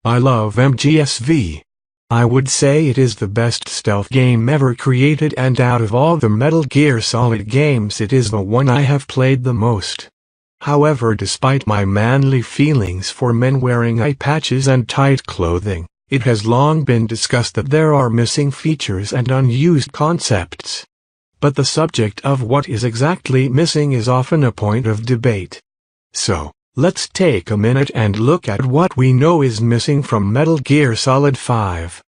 I love MGSV. I would say it is the best stealth game ever created, and out of all the Metal Gear Solid games it is the one I have played the most. However, despite my manly feelings for men wearing eye patches and tight clothing, it has long been discussed that there are missing features and unused concepts. But the subject of what is exactly missing is often a point of debate. So, let's take a minute and look at what we know is missing from Metal Gear Solid 5.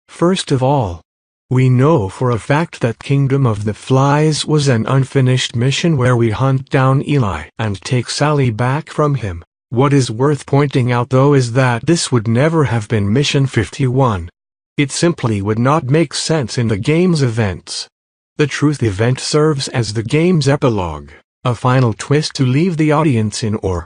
First of all, we know for a fact that Kingdom of the Flies was an unfinished mission where we hunt down Eli and take Sally back from him. What is worth pointing out though is that this would never have been Mission 51. It simply would not make sense in the game's events. The Truth event serves as the game's epilogue, a final twist to leave the audience in awe.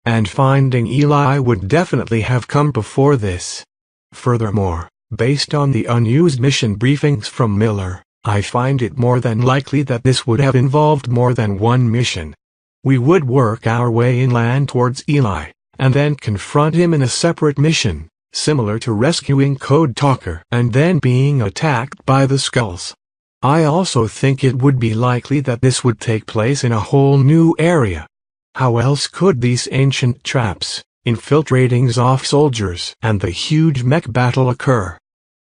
And finding Eli would definitely have come before this. Furthermore, based on the unused mission briefings from Miller, I find it more than likely that this would have involved more than one mission. We would work our way inland towards Eli, and then confront him in a separate mission, similar to rescuing Code Talker and then being attacked by the Skulls. I also think it would be likely that this would take place in a whole new area. How else could these ancient traps, infiltrating Zoff soldiers, and the huge mech battle occur?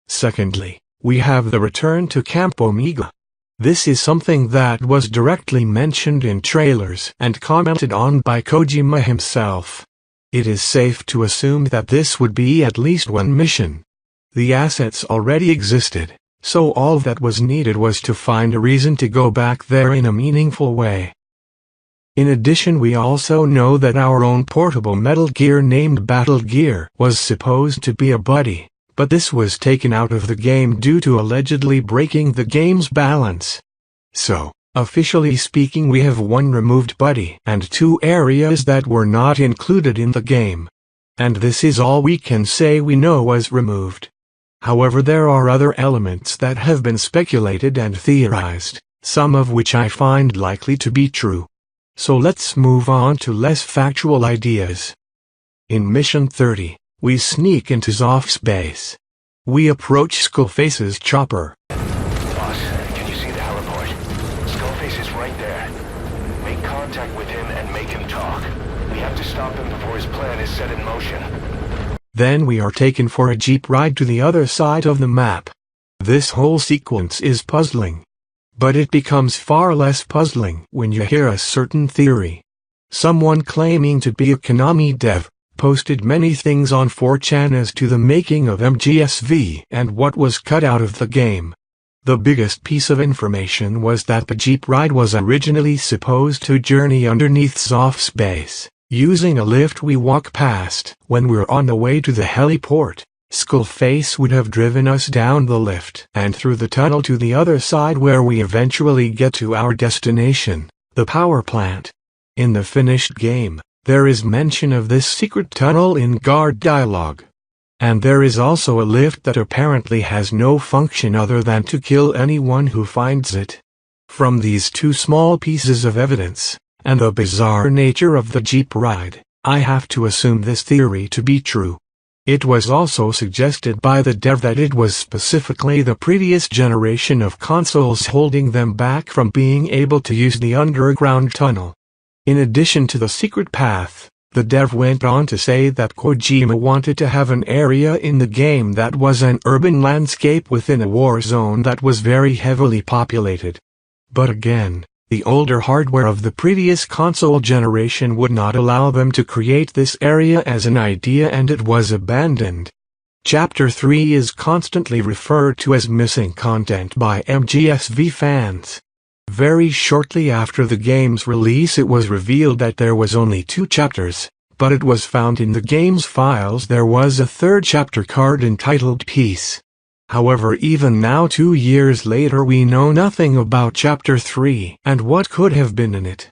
Secondly, we have the return to Camp Omega. This is something that was directly mentioned in trailers and commented on by Kojima himself. It is safe to assume that this would be at least one mission. The assets already existed, so all that was needed was to find a reason to go back there in a meaningful way. In addition, we also know that our own portable Metal Gear named Battle Gear was supposed to be a buddy, but this was taken out of the game due to allegedly breaking the game's balance. So, officially speaking, we have one removed buddy and two areas that were not included in the game. And this is all we can say we know was removed. However, there are other elements that have been speculated and theorized, some of which I find likely to be true. So let's move on to less factual ideas. In Mission 30, we sneak into Zoff's base. We approach Skullface's chopper. Boss, can you see the heliport? Skullface is right there. Make contact with him and make him talk. We have to stop him before his plan is set in motion. Then we are taken for a jeep ride to the other side of the map. This whole sequence is puzzling. But it becomes far less puzzling when you hear a certain theory. Someone claiming to be a Konami dev posted many things on 4chan as to the making of MGSV and what was cut out of the game. The biggest piece of information was that the jeep ride was originally supposed to journey underneath Zoff's base, using a lift we walk past. When we're on the way to the heliport, Skullface would have driven us down the lift and through the tunnel to the other side where we eventually get to our destination, the power plant. In the finished game, there is mention of this secret tunnel in guard dialogue. And there is also a lift that apparently has no function other than to kill anyone who finds it. From these two small pieces of evidence, and the bizarre nature of the jeep ride, I have to assume this theory to be true. It was also suggested by the dev that it was specifically the previous generation of consoles holding them back from being able to use the underground tunnel. In addition to the secret path, the dev went on to say that Kojima wanted to have an area in the game that was an urban landscape within a war zone that was very heavily populated. But again, the older hardware of the previous console generation would not allow them to create this area as an idea, and it was abandoned. Chapter 3 is constantly referred to as missing content by MGSV fans. Very shortly after the game's release, it was revealed that there was only 2 chapters, but it was found in the game's files there was a 3rd chapter card entitled Peace. However, even now 2 years later, we know nothing about Chapter 3 and what could have been in it.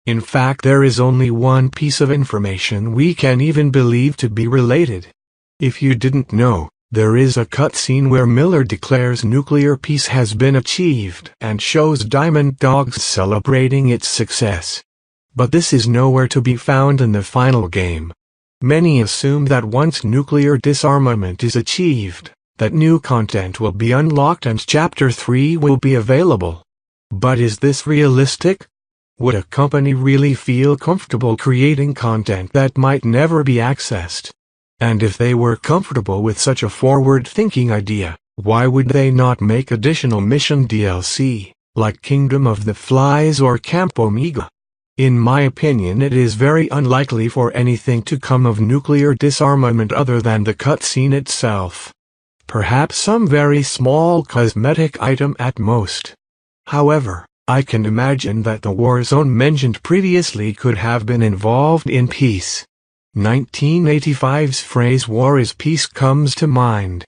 In fact, there is only one piece of information we can even believe to be related. If you didn't know, there is a cutscene where Miller declares nuclear peace has been achieved and shows Diamond Dogs celebrating its success. But this is nowhere to be found in the final game. Many assume that once nuclear disarmament is achieved, that new content will be unlocked and Chapter 3 will be available. But is this realistic? Would a company really feel comfortable creating content that might never be accessed? And if they were comfortable with such a forward-thinking idea, why would they not make additional mission DLC, like Kingdom of the Flies or Camp Omega? In my opinion, it is very unlikely for anything to come of nuclear disarmament other than the cutscene itself. Perhaps some very small cosmetic item at most. However, I can imagine that the war zone mentioned previously could have been involved in peace. 1985's phrase "war is peace" comes to mind.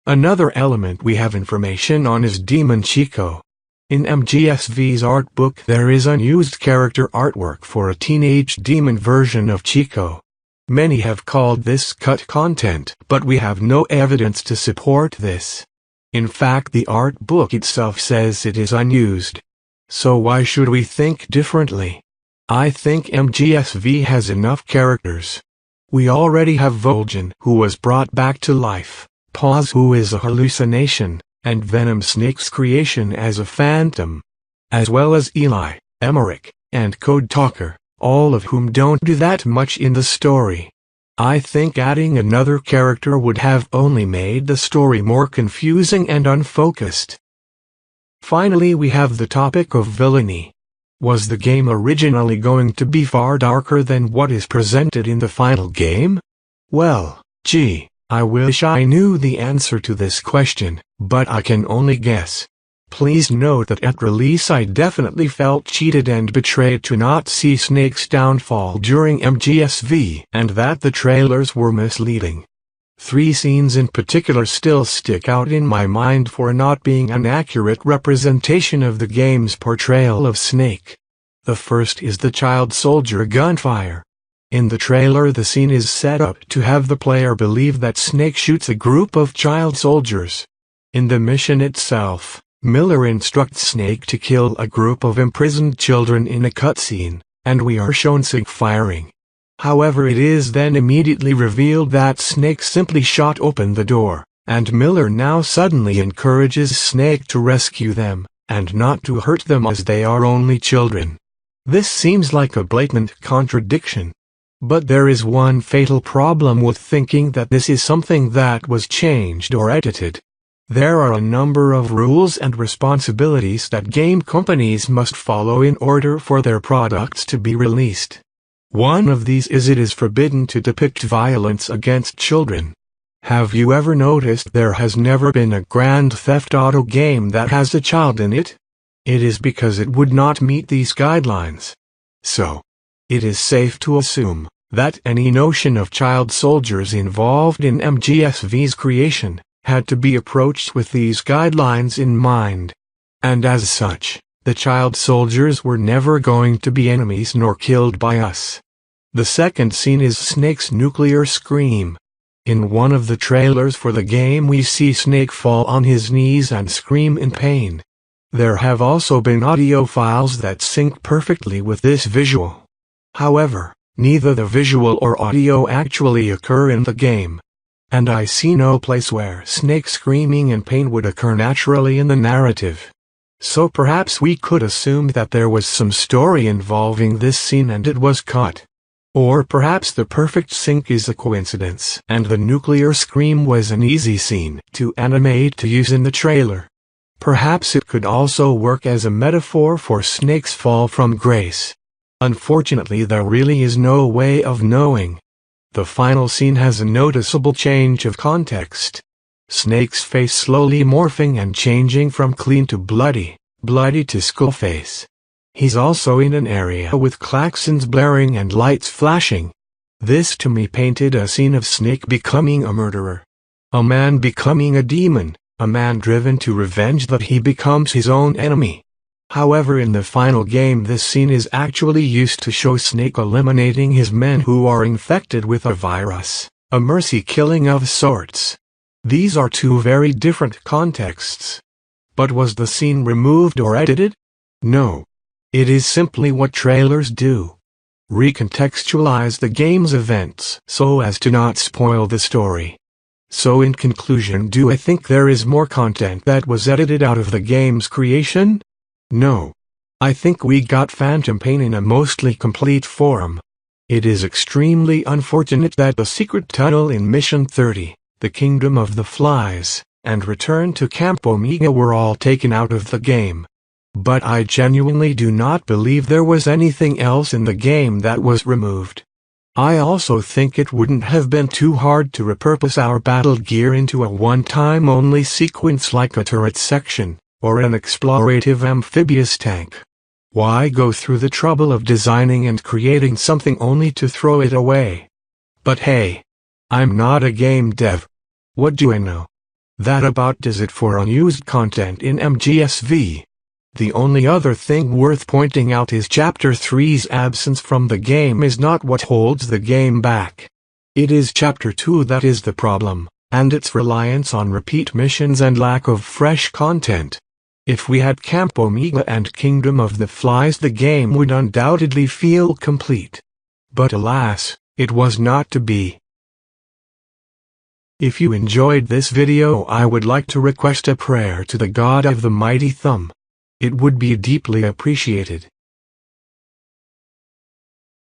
Another element we have information on is Demon Chico. In MGSV's art book there is unused character artwork for a teenage demon version of Chico. Many have called this cut content, but we have no evidence to support this. In fact, the art book itself says it is unused. So why should we think differently? I think MGSV has enough characters. We already have Vol'jin, who was brought back to life, Paz, who is a hallucination, and Venom, Snake's creation as a phantom, as well as Eli, Emmerich, and Code Talker, all of whom don't do that much in the story. I think adding another character would have only made the story more confusing and unfocused. Finally, we have the topic of villainy. Was the game originally going to be far darker than what is presented in the final game? Well, gee, I wish I knew the answer to this question, but I can only guess. Please note that at release I definitely felt cheated and betrayed to not see Snake's downfall during MGSV, and that the trailers were misleading. 3 scenes in particular still stick out in my mind for not being an accurate representation of the game's portrayal of Snake. The first is the child soldier gunfire. In the trailer the scene is set up to have the player believe that Snake shoots a group of child soldiers. In the mission itself, Miller instructs Snake to kill a group of imprisoned children in a cutscene, and we are shown Snake firing. However, it is then immediately revealed that Snake simply shot open the door, and Miller now suddenly encourages Snake to rescue them, and not to hurt them as they are only children. This seems like a blatant contradiction. But there is one fatal problem with thinking that this is something that was changed or edited. There are a number of rules and responsibilities that game companies must follow in order for their products to be released. One of these is it is forbidden to depict violence against children. Have you ever noticed there has never been a Grand Theft Auto game that has a child in it? It is because it would not meet these guidelines. So, it is safe to assume that any notion of child soldiers involved in MGSV's creation had to be approached with these guidelines in mind. And as such, the child soldiers were never going to be enemies nor killed by us. The second scene is Snake's nuclear scream. In one of the trailers for the game we see Snake fall on his knees and scream in pain. There have also been audio files that sync perfectly with this visual. However, neither the visual or audio actually occur in the game. And I see no place where Snake screaming in pain would occur naturally in the narrative. So perhaps we could assume that there was some story involving this scene and it was cut. Or perhaps the perfect sync is a coincidence and the nuclear scream was an easy scene to animate to use in the trailer. Perhaps it could also work as a metaphor for Snake's fall from grace. Unfortunately, there really is no way of knowing. The final scene has a noticeable change of context. Snake's face slowly morphing and changing from clean to bloody to skull face. He's also in an area with klaxons blaring and lights flashing. This to me painted a scene of Snake becoming a murderer. A man becoming a demon, a man driven to revenge that he becomes his own enemy. However, in the final game this scene is actually used to show Snake eliminating his men who are infected with a virus, a mercy killing of sorts. These are two very different contexts. But was the scene removed or edited? No. It is simply what trailers do. recontextualize the game's events so as to not spoil the story. So in conclusion, do I think there is more content that was edited out of the game's creation? No. I think we got Phantom Pain in a mostly complete form. It is extremely unfortunate that the secret tunnel in Mission 30, the Kingdom of the Flies, and Return to Camp Omega were all taken out of the game. But I genuinely do not believe there was anything else in the game that was removed. I also think it wouldn't have been too hard to repurpose our battle gear into a one-time only sequence like a turret section, or an explorative amphibious tank. Why go through the trouble of designing and creating something only to throw it away? But hey, I'm not a game dev. What do I know? That about does it for unused content in MGSV. The only other thing worth pointing out is Chapter 3's absence from the game is not what holds the game back. It is Chapter 2 that is the problem, and its reliance on repeat missions and lack of fresh content. If we had Camp Omega and Kingdom of the Flies, the game would undoubtedly feel complete. But alas, it was not to be. If you enjoyed this video, I would like to request a prayer to the God of the Mighty Thumb. It would be deeply appreciated.